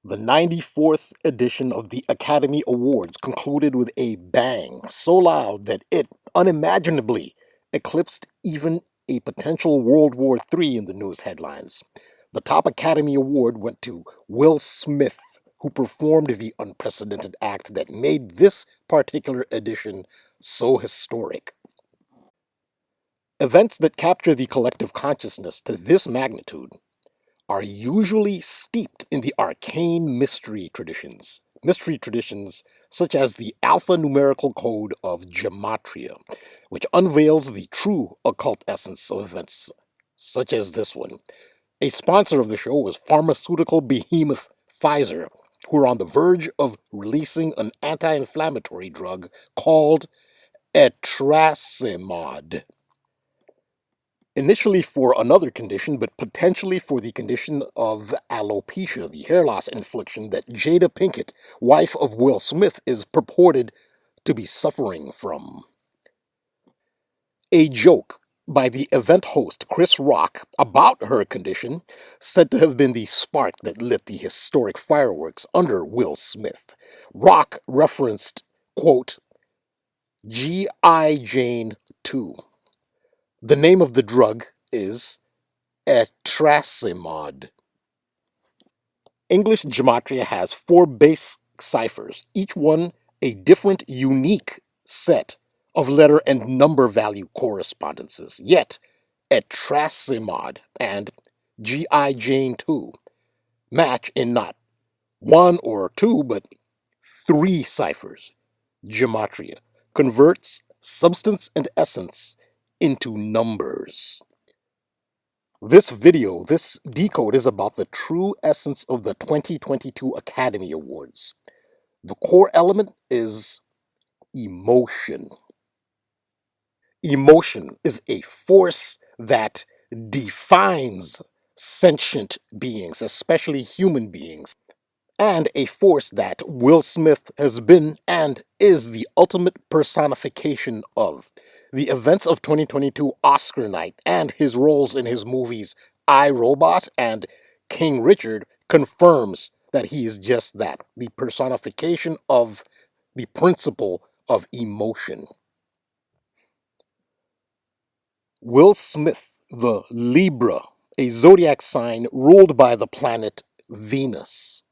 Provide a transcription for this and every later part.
The 94th edition of the Academy Awards concluded with a bang so loud that it unimaginably eclipsed even a potential World War III in the news headlines. The top Academy Award went to Will Smith, who performed the unprecedented act that made this particular edition so historic. Events that capture the collective consciousness to this magnitude are usually steeped in the arcane mystery traditions such as the alphanumerical code of gematria, which unveils the true occult essence of events such as this one. A sponsor of the show was pharmaceutical behemoth Pfizer, who are on the verge of releasing an anti-inflammatory drug called etrasimod, initially for another condition, but potentially for the condition of alopecia, the hair loss infliction that Jada Pinkett, wife of Will Smith, is purported to be suffering from. A joke by the event host Chris Rock about her condition, said to have been the spark that lit the historic fireworks under Will Smith. Rock referenced, quote, G.I. Jane 2. The name of the drug is etrasimod. English gematria has four base ciphers, each one a different, unique set of letter and number value correspondences. Yet, etrasimod and G.I. Jane 2 match in not one or two, but three ciphers. Gematria converts substance and essence into numbers. This decode is about the true essence of the 2022 Academy Awards. The core element is emotion. Emotion is a force that defines sentient beings, especially human beings, and a force that Will Smith has been and is the ultimate personification of. The events of 2022 Oscar night and his roles in his movies I, Robot and King Richard confirms that he is just that, the personification of the principle of emotion. Will Smith, the Libra, a zodiac sign ruled by the planet Venus.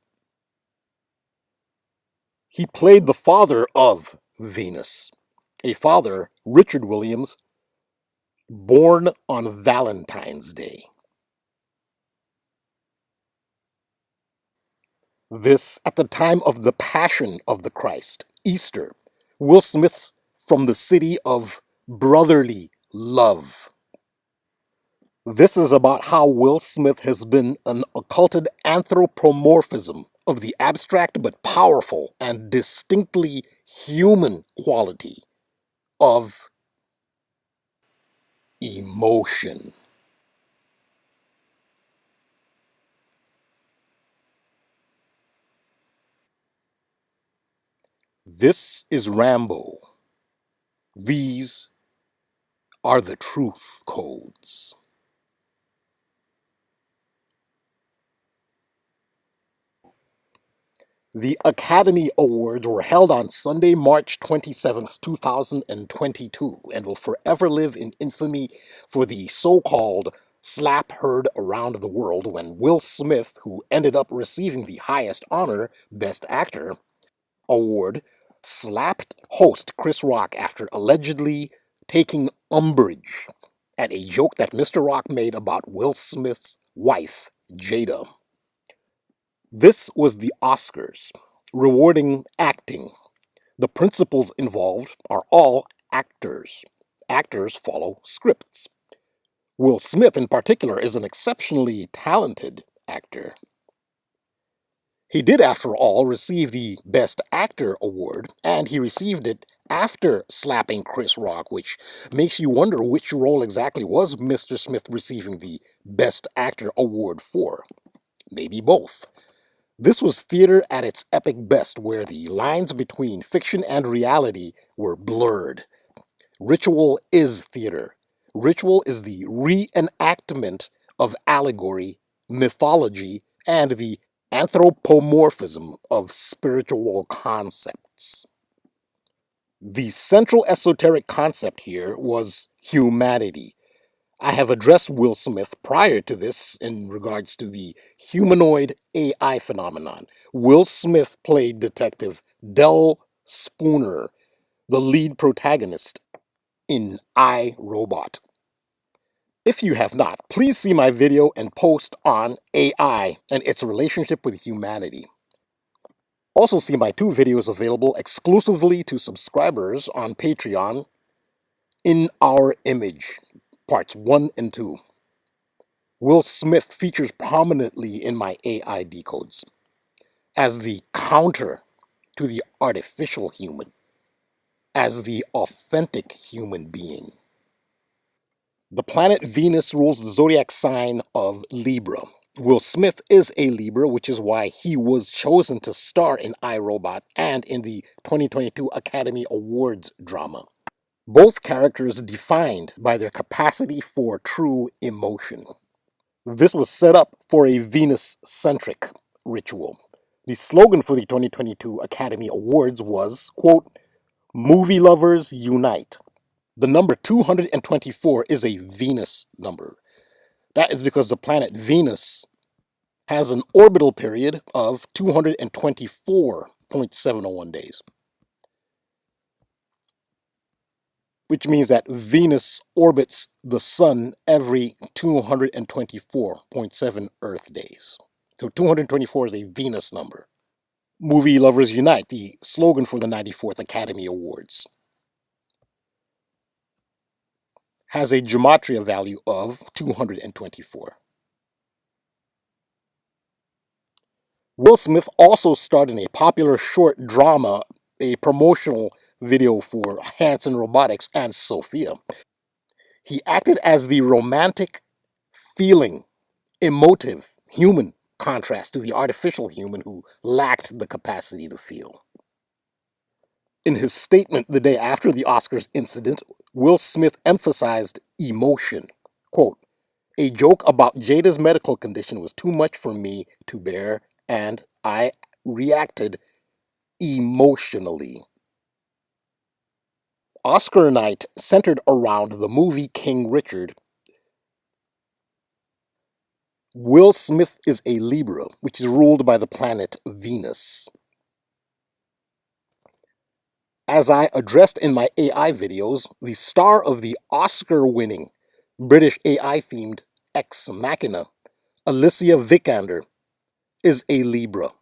He played the father of Venus, a father, Richard Williams, born on Valentine's Day. This at the time of the Passion of the Christ, Easter. Will Smith's from the city of brotherly love. This is about how Will Smith has been an occulted anthropomorphism of the abstract but powerful and distinctly human quality of emotion. This is Rambo. These are the truth codes. The Academy Awards were held on Sunday, March 27th, 2022, and will forever live in infamy for the so-called slap heard around the world when Will Smith, who ended up receiving the highest honor, Best Actor award, slapped host Chris Rock after allegedly taking umbrage at a joke that Mr. Rock made about Will Smith's wife, Jada. This was the Oscars, rewarding acting. The principals involved are all actors. Actors follow scripts. Will Smith, in particular, is an exceptionally talented actor. He did, after all, receive the Best Actor award, and he received it after slapping Chris Rock, which makes you wonder which role exactly was Mr. Smith receiving the Best Actor award for. Maybe both. This was theater at its epic best, where the lines between fiction and reality were blurred. Ritual is theater. Ritual is the reenactment of allegory, mythology, and the anthropomorphism of spiritual concepts. The central esoteric concept here was humanity. I have addressed Will Smith prior to this in regards to the humanoid AI phenomenon. Will Smith played Detective Del Spooner, the lead protagonist in I, Robot. If you have not, please see my video and post on AI and its relationship with humanity. Also see my two videos available exclusively to subscribers on Patreon, In Our Image, parts 1 and 2. Will Smith features prominently in my AI decodes as the counter to the artificial human, as the authentic human being. The planet Venus rules the zodiac sign of Libra. Will Smith is a Libra, which is why he was chosen to star in iRobot and in the 2022 Academy Awards drama. Both characters defined by their capacity for true emotion. This was set up for a Venus-centric ritual. The slogan for the 2022 Academy Awards was, quote, "Movie lovers unite." The number 224 is a Venus number. That is because the planet Venus has an orbital period of 224.701 days, which means that Venus orbits the Sun every 224.7 Earth days. So 224 is a Venus number. Movie lovers unite, the slogan for the 94th Academy Awards, has a gematria value of 224. Will Smith also starred in a popular short drama, a promotional video for Hanson Robotics and Sophia. He acted as the romantic, feeling, emotive human contrast to the artificial human who lacked the capacity to feel. In his statement the day after the Oscars incident, Will Smith emphasized emotion. Quote, "A joke about Jada's medical condition was too much for me to bear, and I reacted emotionally." Oscar night centered around the movie King Richard. Will Smith is a Libra, which is ruled by the planet Venus. As I addressed in my AI videos, the star of the Oscar-winning British AI-themed Ex Machina, Alicia Vikander, is a Libra.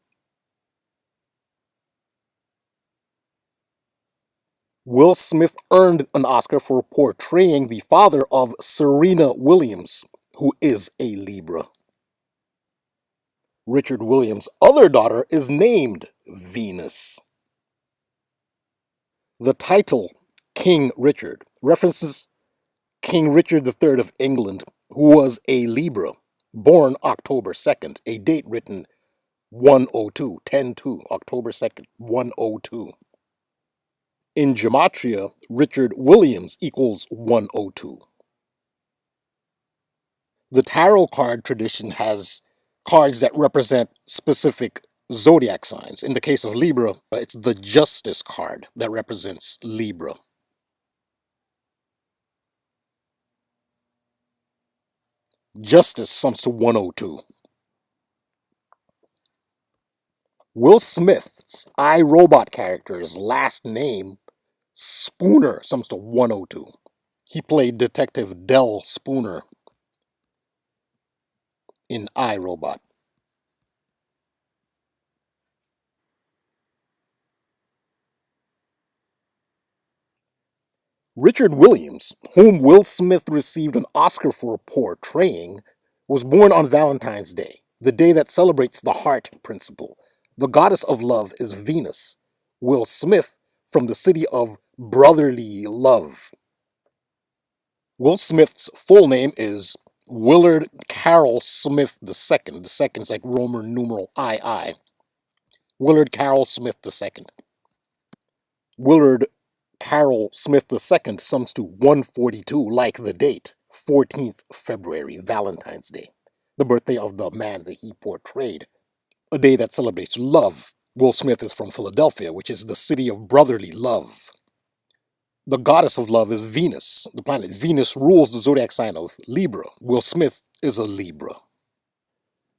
Will Smith earned an Oscar for portraying the father of Serena Williams, who is a Libra. Richard Williams' other daughter is named Venus. The title King Richard references King Richard III of England, who was a Libra, born October 2nd, a date written 102, 10-2, October 2nd, 102. In Gematria, Richard Williams equals 102. The tarot card tradition has cards that represent specific zodiac signs. In the case of Libra, it's the Justice card that represents Libra. Justice sums to 102. Will Smith's I, Robot character's last name, Spooner, sums to 102. He played Detective Del Spooner in I, Robot. Richard Williams, whom Will Smith received an Oscar for portraying, was born on Valentine's Day, the day that celebrates the heart principle. The goddess of love is Venus. Will Smith, from the city of brotherly love. Will Smith's full name is Willard Carroll Smith II. The second's like Roman numeral II. Willard Carroll Smith II. Willard Carroll Smith II sums to 142, like the date, 14th February, Valentine's Day, the birthday of the man that he portrayed. a day that celebrates love. Will Smith is from Philadelphia, which is the city of brotherly love. The goddess of love is Venus. The planet Venus rules the zodiac sign of Libra. Will Smith is a Libra.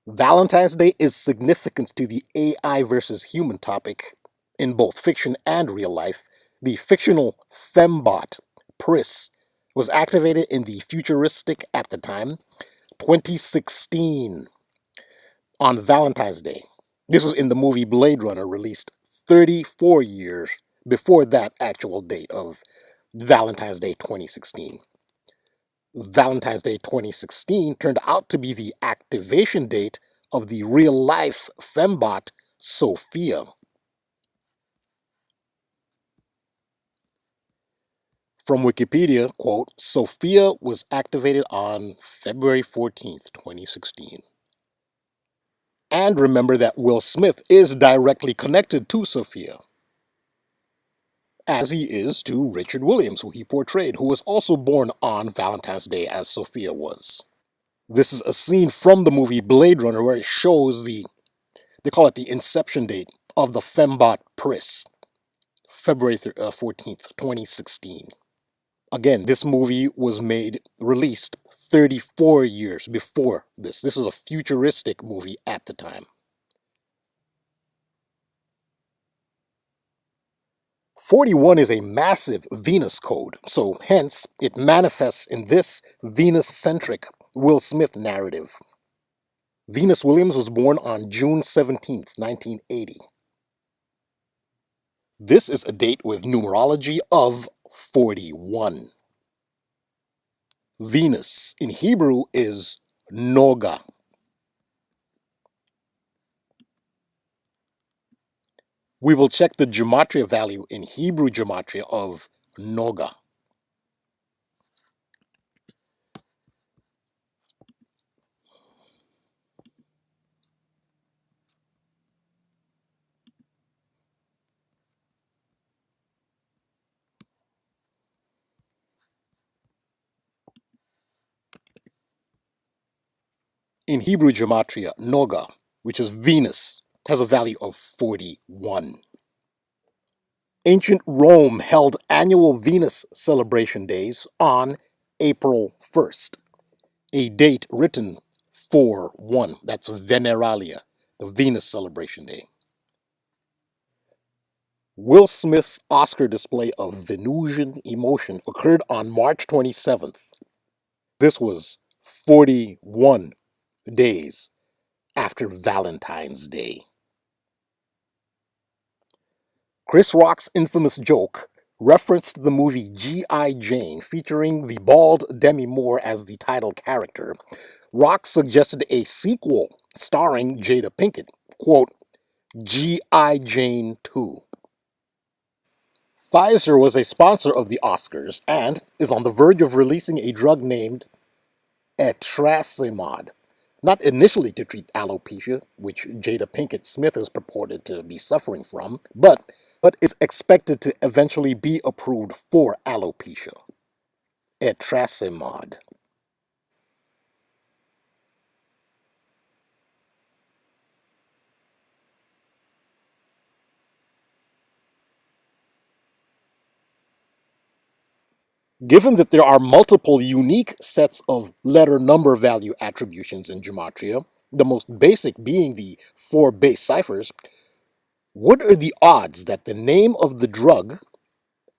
Valentine's Day is significant to the AI versus human topic in both fiction and real life. The fictional fembot, Pris, was activated in the futuristic, at the time, 2016 on Valentine's Day. This was in the movie Blade Runner, released 34 years before that actual date of Valentine's Day 2016. Valentine's Day 2016 turned out to be the activation date of the real life fembot Sophia. From Wikipedia, quote, Sophia was activated on February 14th, 2016. And remember that Will Smith is directly connected to Sophia, as he is to Richard Williams, who he portrayed, who was also born on Valentine's Day as Sophia was. This is a scene from the movie Blade Runner where it shows they call it the inception date of the fembot Pris, February 14th, 2016. Again, this movie was released 34 years before this. This is a futuristic movie at the time. 41 is a massive Venus code, so hence it manifests in this Venus-centric Will Smith narrative. Venus Williams was born on June 17th, 1980. This is a date with numerology of 41. Venus in Hebrew is Noga. We will check the gematria value in Hebrew gematria of Noga. In Hebrew gematria, Noga, which is Venus, has a value of 41. Ancient Rome held annual Venus celebration days on April 1st, a date written 4-1. That's Veneralia, the Venus celebration day. Will Smith's Oscar display of Venusian emotion occurred on March 27th. This was 41 days after Valentine's Day. Chris Rock's infamous joke referenced the movie G.I. Jane, featuring the bald Demi Moore as the title character. Rock suggested a sequel starring Jada Pinkett, quote, G.I. Jane 2. Pfizer was a sponsor of the Oscars and is on the verge of releasing a drug named etrasimod, not initially to treat alopecia, which Jada Pinkett Smith is purported to be suffering from, but is expected to eventually be approved for alopecia. Etrasimod. Given that there are multiple unique sets of letter number value attributions in gematria, the most basic being the four base ciphers, what are the odds that the name of the drug,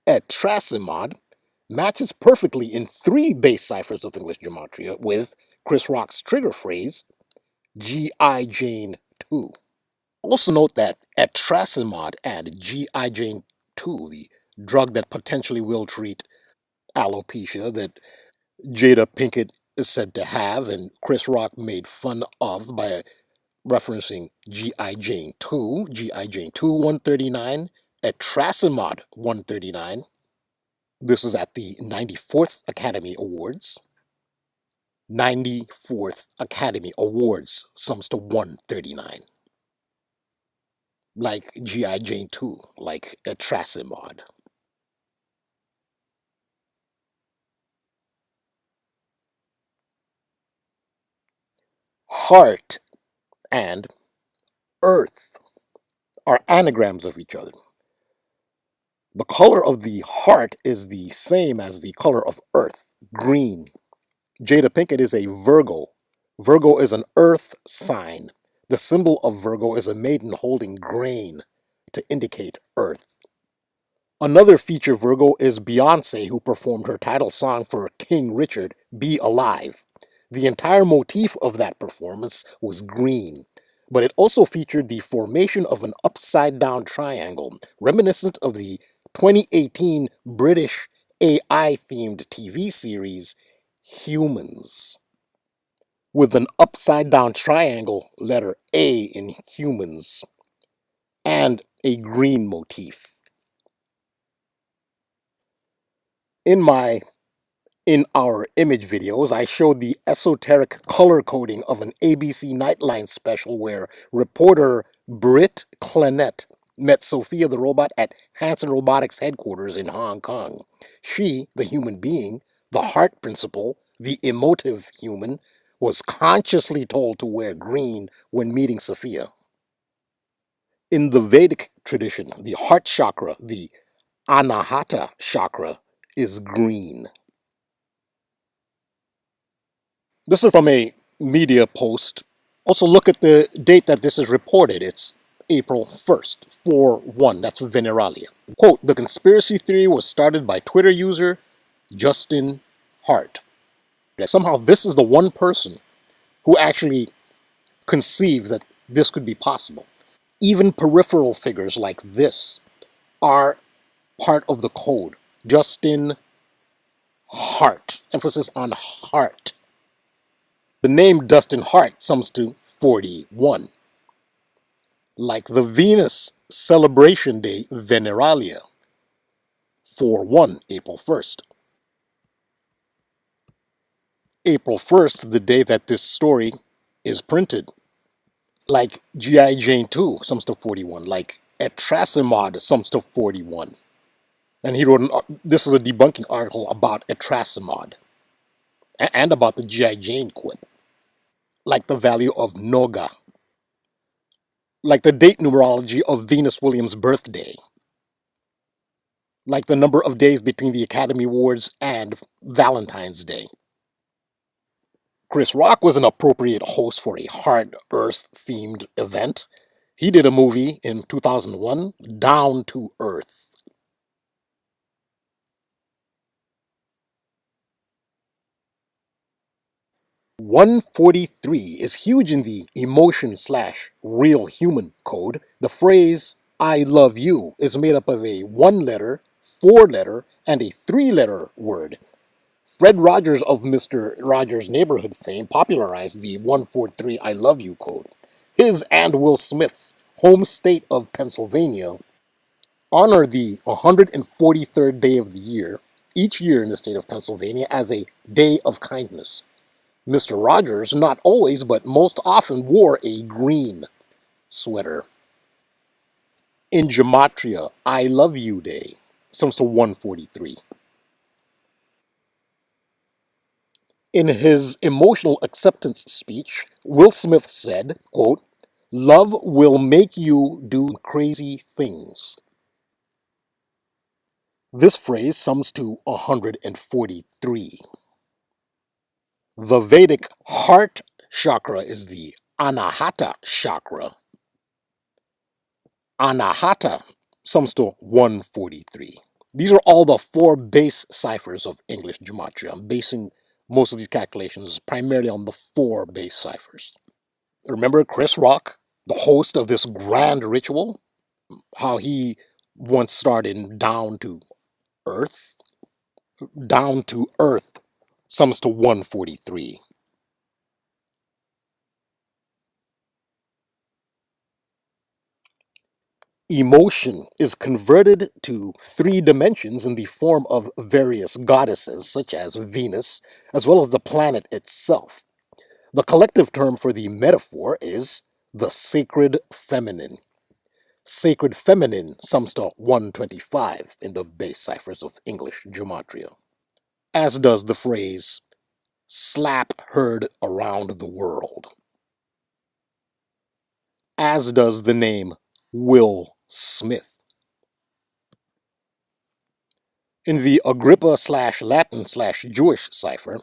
etrasimod, matches perfectly in three base ciphers of English gematria with Chris Rock's trigger phrase, G.I. Jane 2? Also note that etrasimod and G.I. Jane 2, the drug that potentially will treat alopecia that Jada Pinkett is said to have and Chris Rock made fun of by referencing G.I. Jane 2, G.I. Jane 2 139, etrasimod 139. This is at the 94th Academy Awards. 94th Academy Awards sums to 139. Like G.I. Jane 2, like etrasimod. Heart and Earth are anagrams of each other. The color of the heart is the same as the color of Earth, green. Jada Pinkett is a Virgo. Virgo is an earth sign. The symbol of Virgo is a maiden holding grain to indicate earth. Another feature Virgo is Beyonce, who performed her title song for King Richard, Be Alive. The entire motif of that performance was green, but it also featured the formation of an upside down triangle, reminiscent of the 2018 British AI themed TV series Humans, with an upside down triangle, letter A in humans, and a green motif. In my In our image videos, I showed the esoteric color coding of an ABC Nightline special where reporter Britt Clenette met Sophia the robot at Hanson Robotics headquarters in Hong Kong. She, the human being, the heart principle, the emotive human, was consciously told to wear green when meeting Sophia. In the Vedic tradition, the heart chakra, the Anahata chakra, is green. This is from a media post. Also, look at the date that this is reported. It's April 1st, 4/1. That's Veneralia. Quote, the conspiracy theory was started by Twitter user Justin Hart. Somehow, this is the one person who actually conceived that this could be possible. Even peripheral figures like this are part of the code. Justin Hart. Emphasis on Hart. The name Dustin Hart sums to 41. Like the Venus celebration day Veneralia, 4/1, April 1st. April 1st, the day that this story is printed. Like G.I. Jane 2 sums to 41. Like Etrasimod sums to 41. And he wrote, this is a debunking article about Etrasimod and about the G.I. Jane quip. Like the value of Noga. Like the date numerology of Venus Williams' birthday. Like the number of days between the Academy Awards and Valentine's Day. Chris Rock was an appropriate host for a hard earth themed event. He did a movie in 2001, Down to Earth. "143 is huge in the emotion slash real human code. The phrase I love you is made up of a 1 letter, 4 letter, and a 3 letter word. Fred Rogers of Mr. Rogers' Neighborhood fame popularized the 143 I love you code. His and Will Smith's home state of Pennsylvania honor the 143rd day of the year, each year in the state of Pennsylvania, as a day of kindness. Mr. Rogers, not always, but most often, wore a green sweater. In Gematria, I Love You Day sums to 143. In his emotional acceptance speech, Will Smith said, quote, love will make you do crazy things. This phrase sums to 143. The Vedic heart chakra is the Anahata chakra. Anahata sums to 143. These are all the 4 base ciphers of English gematria. I'm basing most of these calculations primarily on the 4 base ciphers. Remember Chris Rock, the host of this grand ritual? How he once started Down to Earth? Down to Earth sums to 143. Emotion is converted to 3 dimensions in the form of various goddesses, such as Venus, as well as the planet itself. The collective term for the metaphor is the sacred feminine. Sacred feminine sums to 125 in the base ciphers of English gematria, as does the phrase slap heard around the world. as does the name Will Smith. In the Agrippa slash Latin slash Jewish cipher,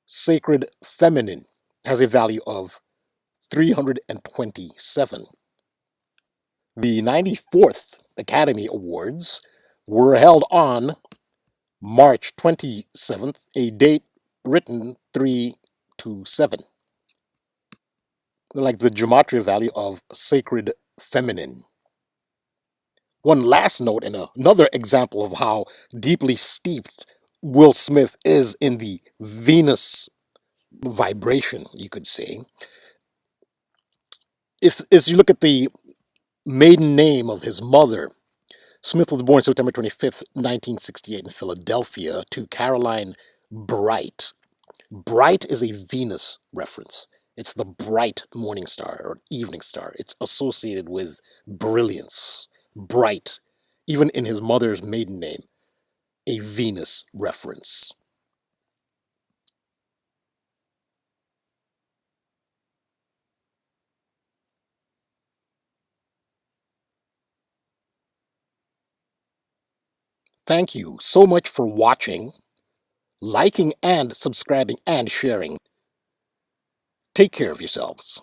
sacred feminine has a value of 327. The 94th Academy Awards were held on March 27th, a date written 327, like the gematria value of sacred feminine. One last note and another example of how deeply steeped Will Smith is in the Venus vibration, you could say. If as you look at the maiden name of his mother, Smith was born September 25th, 1968 in Philadelphia to Caroline Bright. Bright is a Venus reference. It's the bright morning star or evening star. It's associated with brilliance, bright, even in his mother's maiden name, a Venus reference. Thank you so much for watching, liking and subscribing and sharing. Take care of yourselves.